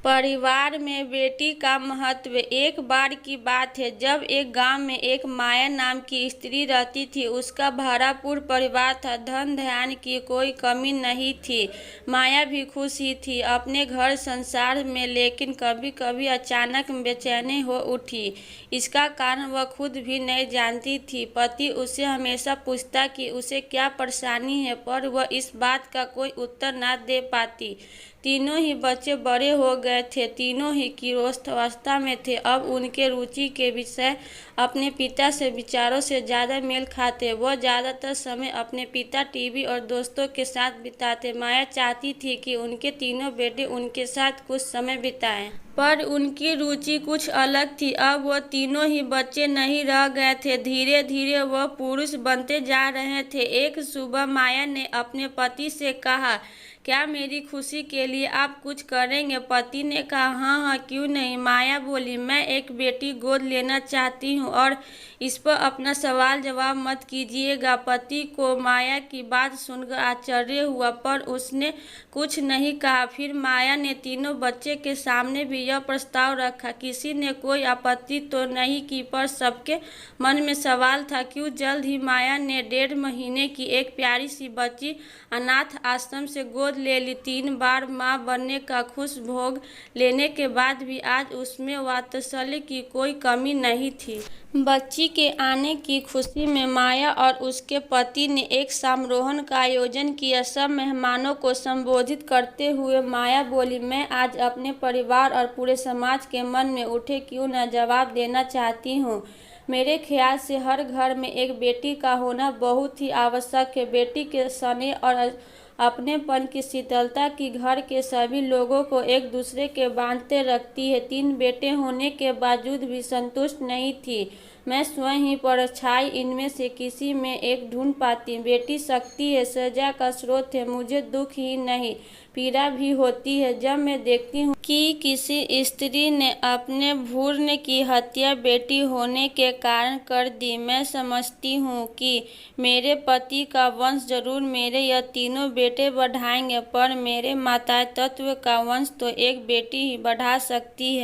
परिवार में बेटी का महत्व। एक बार की बात है जब एक गांव में एक माया नाम की स्त्री रहती थी। उसका भरपूर परिवार था, धन धान्य की कोई कमी नहीं थी। माया भी खुश ही थी अपने घर संसार में, लेकिन कभी कभी अचानक बेचैनी हो उठी। इसका कारण वह खुद भी नहीं जानती थी। पति उससे हमेशा पूछता कि उसे क्या परेशानी है, पर वह इस बात का कोई उत्तर न दे पाती। तीनों ही बच्चे बड़े हो गए थे, तीनों ही किशोरावस्था में थे। अब उनके रुचि के विषय अपने पिता से विचारों से ज़्यादा मेल खाते। वह ज़्यादातर समय अपने पिता, टीवी और दोस्तों के साथ बिताते। माया चाहती थी कि उनके तीनों बेटे उनके साथ कुछ समय बिताएं, पर उनकी रुचि कुछ अलग थी। अब वह तीनों ही बच्चे नहीं रह गए थे, धीरे धीरे वह पुरुष बनते जा रहे थे। एक सुबह माया ने अपने पति से कहा, क्या मेरी खुशी के लिए आप कुछ करेंगे? पति ने कहा, हाँ हाँ, क्यों नहीं। माया बोली, मैं एक बेटी गोद लेना चाहती हूँ और इस पर अपना सवाल जवाब मत कीजिएगा। पति को माया की बात सुनकर आश्चर्य हुआ, पर उसने कुछ नहीं कहा। फिर माया ने तीनों बच्चे के सामने भी यह प्रस्ताव रखा। किसी ने कोई आपत्ति तो नहीं की, पर सबके मन में सवाल था। क्यों? जल्द ही माया ने 1.5 महीने की एक प्यारी सी बच्ची अनाथ आश्रम से गोद ले ली। 3 बार मां बनने का खुश भोग लेने के बाद भी आज उसमें वात्सल्य की कोई कमी नहीं थी। बच्ची के आने की खुशी में माया और उसके पति ने एक समारोह का आयोजन किया। सब मेहमानों को संबोधित करते हुए माया बोली, मैं आज अपने परिवार और पूरे समाज के मन में उठे क्यों न जवाब देना चाहती हूँ। मेरे ख्याल से हर घर में एक बेटी का होना बहुत ही आवश्यक है। बेटी के स्नेह और अपनेपन की शीतलता की घर के सभी लोगों को एक दूसरे के बांधते रखती है। 3 बेटे होने के बावजूद भी संतुष्ट नहीं थी। मैं स्वयं ही परछाई इनमें से किसी में एक ढूंढ पाती। बेटी शक्ति है, सजा का स्रोत है। मुझे दुख ही नहीं, पीड़ा भी होती है जब मैं देखती हूँ कि किसी स्त्री ने अपने भ्रूण की हत्या बेटी होने के कारण कर दी। मैं समझती हूँ कि मेरे पति का वंश जरूर मेरे यह तीनों बेटे बढ़ाएंगे, पर मेरे मातातत्व का वंश तो एक बेटी ही बढ़ा सकती है।